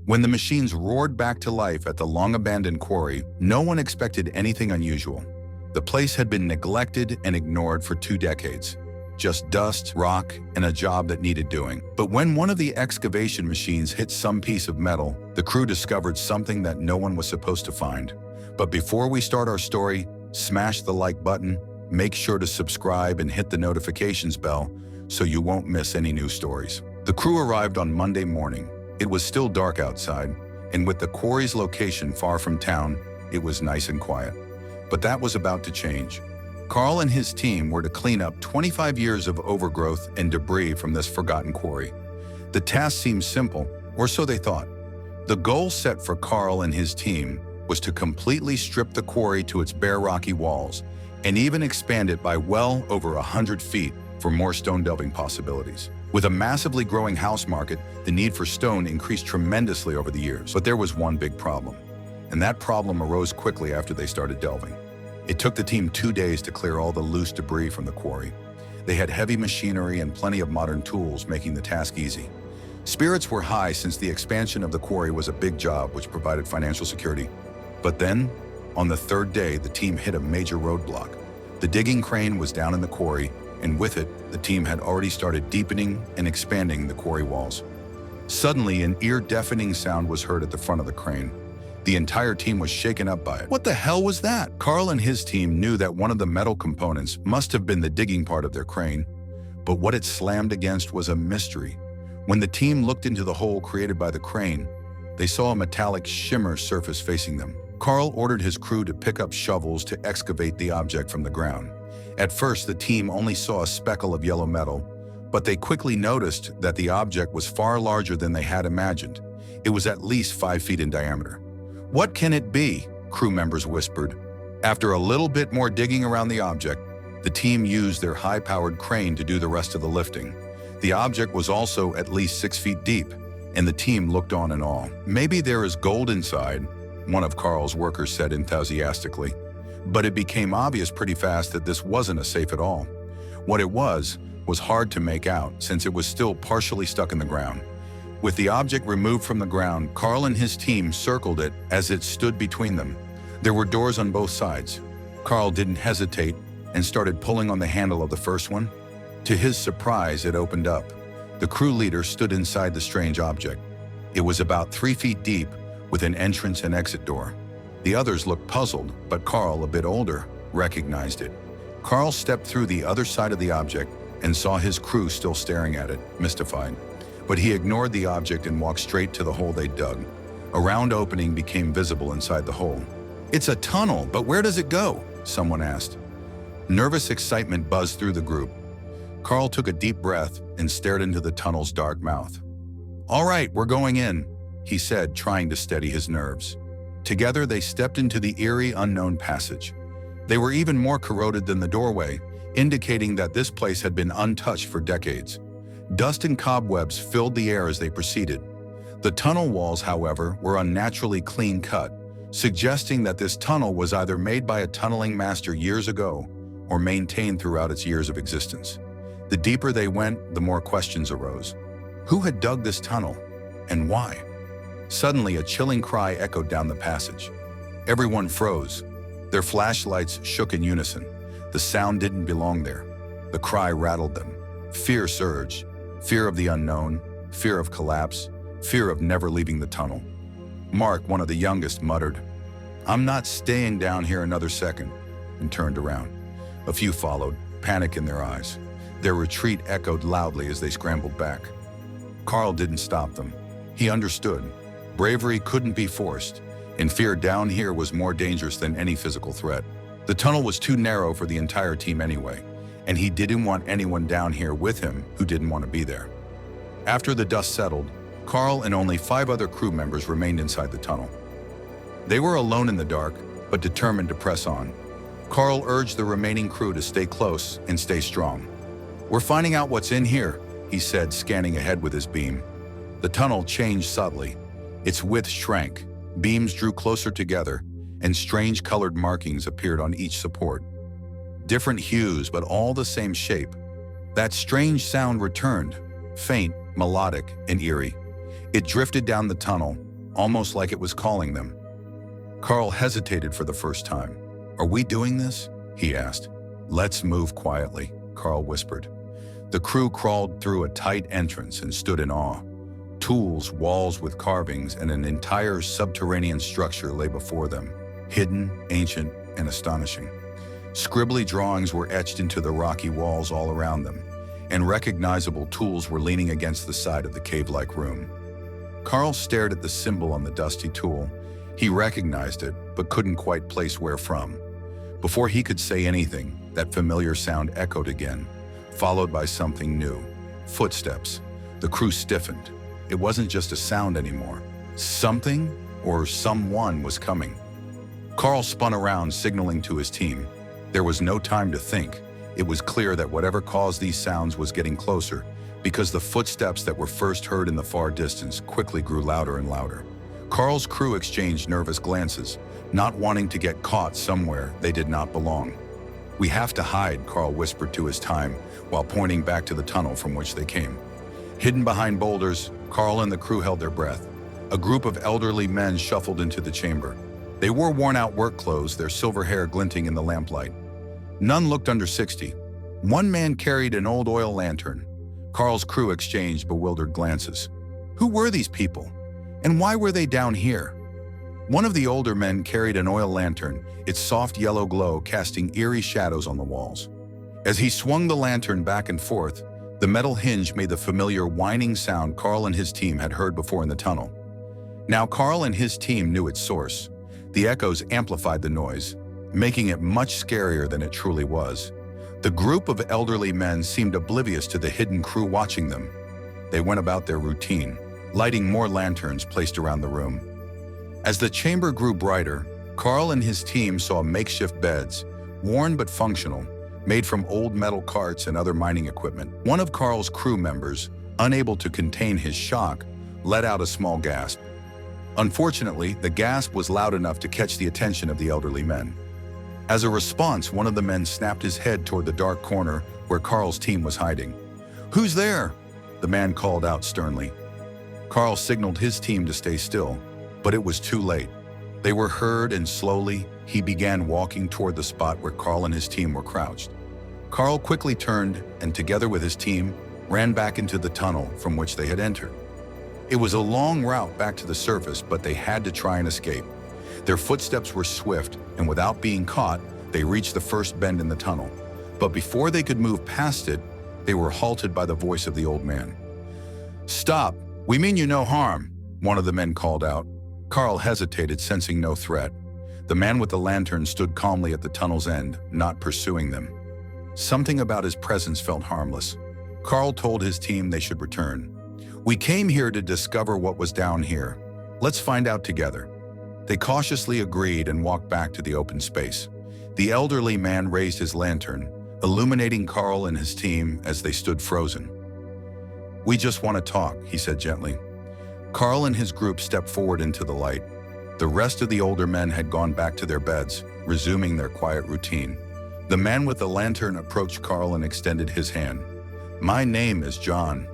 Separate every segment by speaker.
Speaker 1: When the machines roared back to life at the long-abandoned quarry, no one expected anything unusual. The place had been neglected and ignored for 2 decades. Just dust, rock, and a job that needed doing. But when one of the excavation machines hit some piece of metal, the crew discovered something that no one was supposed to find. But before we start our story, smash the like button, make sure to subscribe and hit the notifications bell so you won't miss any new stories. The crew arrived on Monday morning. It was still dark outside, and with the quarry's location far from town, it was nice and quiet. But that was about to change. Carl and his team were to clean up 25 years of overgrowth and debris from this forgotten quarry. The task seemed simple, or so they thought. The goal set for Carl and his team was to completely strip the quarry to its bare rocky walls and even expand it by well over 100 feet for more stone delving possibilities. With a massively growing house market, the need for stone increased tremendously over the years. But there was one big problem, and that problem arose quickly after they started delving. It took the team 2 days to clear all the loose debris from the quarry. They had heavy machinery and plenty of modern tools, making the task easy. Spirits were high since the expansion of the quarry was a big job which provided financial security. But then, on the 3rd day, the team hit a major roadblock. The digging crane was down in the quarry, and with it, the team had already started deepening and expanding the quarry walls. Suddenly, an ear-deafening sound was heard at the front of the crane. The entire team was shaken up by it. What the hell was that? Carl and his team knew that one of the metal components must have been the digging part of their crane, but what it slammed against was a mystery. When the team looked into the hole created by the crane, they saw a metallic shimmer surface facing them. Carl ordered his crew to pick up shovels to excavate the object from the ground. At first, the team only saw a speckle of yellow metal, but they quickly noticed that the object was far larger than they had imagined. It was at least 5 feet in diameter. "What can it be?" crew members whispered. After a little bit more digging around the object, the team used their high-powered crane to do the rest of the lifting. The object was also at least 6 feet deep, and the team looked on in awe. "Maybe there is gold inside," one of Carl's workers said enthusiastically. But it became obvious pretty fast that this wasn't as safe at all. What it was hard to make out since it was still partially stuck in the ground. With the object removed from the ground, Carl and his team circled it as it stood between them. There were doors on both sides. Carl didn't hesitate and started pulling on the handle of the first one. To his surprise, it opened up. The crew leader stood inside the strange object. It was about 3 feet deep, with an entrance and exit door. The others looked puzzled, but Carl, a bit older, recognized it. Carl stepped through the other side of the object and saw his crew still staring at it, mystified. But he ignored the object and walked straight to the hole they dug. A round opening became visible inside the hole. "It's a tunnel, but where does it go?" someone asked. Nervous excitement buzzed through the group. Carl took a deep breath and stared into the tunnel's dark mouth. "All right, we're going in," he said, trying to steady his nerves. Together, they stepped into the eerie, unknown passage. They were even more corroded than the doorway, indicating that this place had been untouched for decades. Dust and cobwebs filled the air as they proceeded. The tunnel walls, however, were unnaturally clean-cut, suggesting that this tunnel was either made by a tunneling master years ago or maintained throughout its years of existence. The deeper they went, the more questions arose. Who had dug this tunnel, and why? Suddenly, a chilling cry echoed down the passage. Everyone froze. Their flashlights shook in unison. The sound didn't belong there. The cry rattled them. Fear surged. Fear of the unknown, fear of collapse, fear of never leaving the tunnel. Mark, one of the youngest, muttered, "I'm not staying down here another second," and turned around. A few followed, panic in their eyes. Their retreat echoed loudly as they scrambled back. Carl didn't stop them. He understood. Bravery couldn't be forced, and fear down here was more dangerous than any physical threat. The tunnel was too narrow for the entire team anyway, and he didn't want anyone down here with him who didn't want to be there. After the dust settled, Carl and only 5 other crew members remained inside the tunnel. They were alone in the dark, but determined to press on. Carl urged the remaining crew to stay close and stay strong. "We're finding out what's in here," he said, scanning ahead with his beam. The tunnel changed subtly. Its width shrank, beams drew closer together, and strange colored markings appeared on each support. Different hues, but all the same shape. That strange sound returned, faint, melodic, and eerie. It drifted down the tunnel, almost like it was calling them. Carl hesitated for the first time. "Are we doing this?" he asked. "Let's move quietly," Carl whispered. The crew crawled through a tight entrance and stood in awe. Tools, walls with carvings, and an entire subterranean structure lay before them, hidden, ancient, and astonishing. Scribbly drawings were etched into the rocky walls all around them, and recognizable tools were leaning against the side of the cave-like room. Carl stared at the symbol on the dusty tool. He recognized it, but couldn't quite place where from. Before he could say anything, that familiar sound echoed again, followed by something new. Footsteps. The crew stiffened. It wasn't just a sound anymore. Something or someone was coming. Carl spun around, signaling to his team. There was no time to think. It was clear that whatever caused these sounds was getting closer, because the footsteps that were first heard in the far distance quickly grew louder and louder. Carl's crew exchanged nervous glances, not wanting to get caught somewhere they did not belong. "We have to hide," Carl whispered to his team while pointing back to the tunnel from which they came. Hidden behind boulders, Carl and the crew held their breath. A group of elderly men shuffled into the chamber. They wore worn-out work clothes, their silver hair glinting in the lamplight. None looked under 60. One man carried an old oil lantern. Carl's crew exchanged bewildered glances. Who were these people? And why were they down here? One of the older men carried an oil lantern, its soft yellow glow casting eerie shadows on the walls. As he swung the lantern back and forth, the metal hinge made the familiar whining sound Carl and his team had heard before in the tunnel. Now Carl and his team knew its source. The echoes amplified the noise, making it much scarier than it truly was. The group of elderly men seemed oblivious to the hidden crew watching them. They went about their routine, lighting more lanterns placed around the room. As the chamber grew brighter, Carl and his team saw makeshift beds, worn but functional, made from old metal carts and other mining equipment. One of Carl's crew members, unable to contain his shock, let out a small gasp. Unfortunately, the gasp was loud enough to catch the attention of the elderly men. As a response, one of the men snapped his head toward the dark corner where Carl's team was hiding. "Who's there?" the man called out sternly. Carl signaled his team to stay still, but it was too late. They were heard, and slowly, he began walking toward the spot where Carl and his team were crouched. Carl quickly turned and, together with his team, ran back into the tunnel from which they had entered. It was a long route back to the surface, but they had to try and escape. Their footsteps were swift, and without being caught, they reached the first bend in the tunnel. But before they could move past it, they were halted by the voice of the old man. "Stop! We mean you no harm," one of the men called out. Carl hesitated, sensing no threat. The man with the lantern stood calmly at the tunnel's end, not pursuing them. Something about his presence felt harmless. Carl told his team they should return. "We came here to discover what was down here. Let's find out together." They cautiously agreed and walked back to the open space. The elderly man raised his lantern, illuminating Carl and his team as they stood frozen. "We just want to talk," he said gently. Carl and his group stepped forward into the light. The rest of the older men had gone back to their beds, resuming their quiet routine. The man with the lantern approached Carl and extended his hand. "My name is John."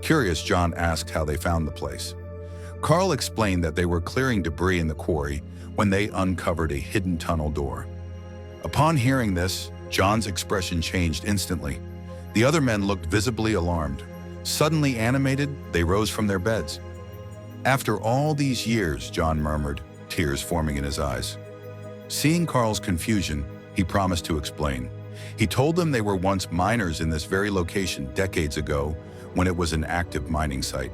Speaker 1: Curious, John asked how they found the place. Carl explained that they were clearing debris in the quarry when they uncovered a hidden tunnel door. Upon hearing this, John's expression changed instantly. The other men looked visibly alarmed. Suddenly animated, they rose from their beds. "After all these years," John murmured, tears forming in his eyes. Seeing Carl's confusion, he promised to explain. He told them they were once miners in this very location decades ago, when it was an active mining site.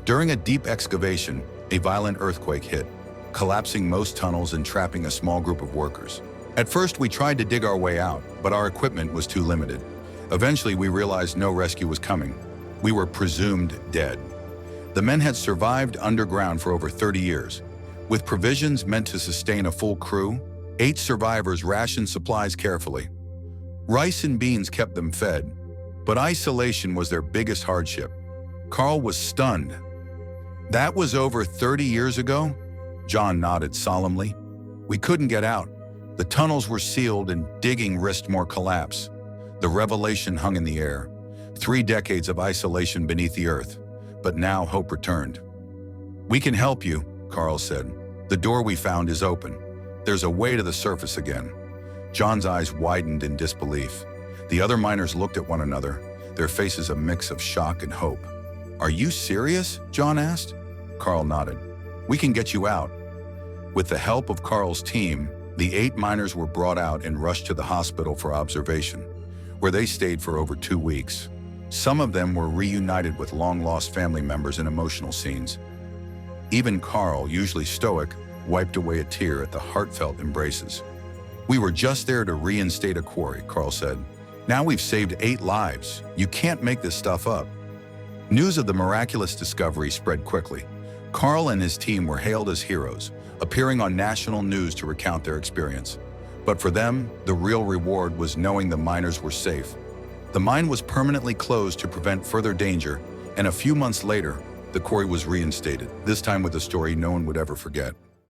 Speaker 1: During a deep excavation, a violent earthquake hit, collapsing most tunnels and trapping a small group of workers. At first, we tried to dig our way out, but our equipment was too limited. Eventually, we realized no rescue was coming. We were presumed dead. The men had survived underground for over 30 years. With provisions meant to sustain a full crew, 8 survivors rationed supplies carefully. Rice and beans kept them fed, but isolation was their biggest hardship. Carl was stunned. "That was over 30 years ago?" John nodded solemnly. "We couldn't get out. The tunnels were sealed and digging risked more collapse." The revelation hung in the air. 3 decades of isolation beneath the earth, but now hope returned. "We can help you," Carl said. "The door we found is open. There's a way to the surface again." John's eyes widened in disbelief. The other miners looked at one another, their faces a mix of shock and hope. "Are you serious?" John asked. Carl nodded. "We can get you out." With the help of Carl's team, the 8 miners were brought out and rushed to the hospital for observation, where they stayed for over 2 weeks. Some of them were reunited with long-lost family members in emotional scenes. Even Carl, usually stoic, wiped away a tear at the heartfelt embraces. "We were just there to reinstate a quarry," Carl said. "Now we've saved 8 lives. You can't make this stuff up." News of the miraculous discovery spread quickly. Carl and his team were hailed as heroes, appearing on national news to recount their experience. But for them, the real reward was knowing the miners were safe. The mine was permanently closed to prevent further danger, and a few months later, the quarry was reinstated, this time with a story no one would ever forget.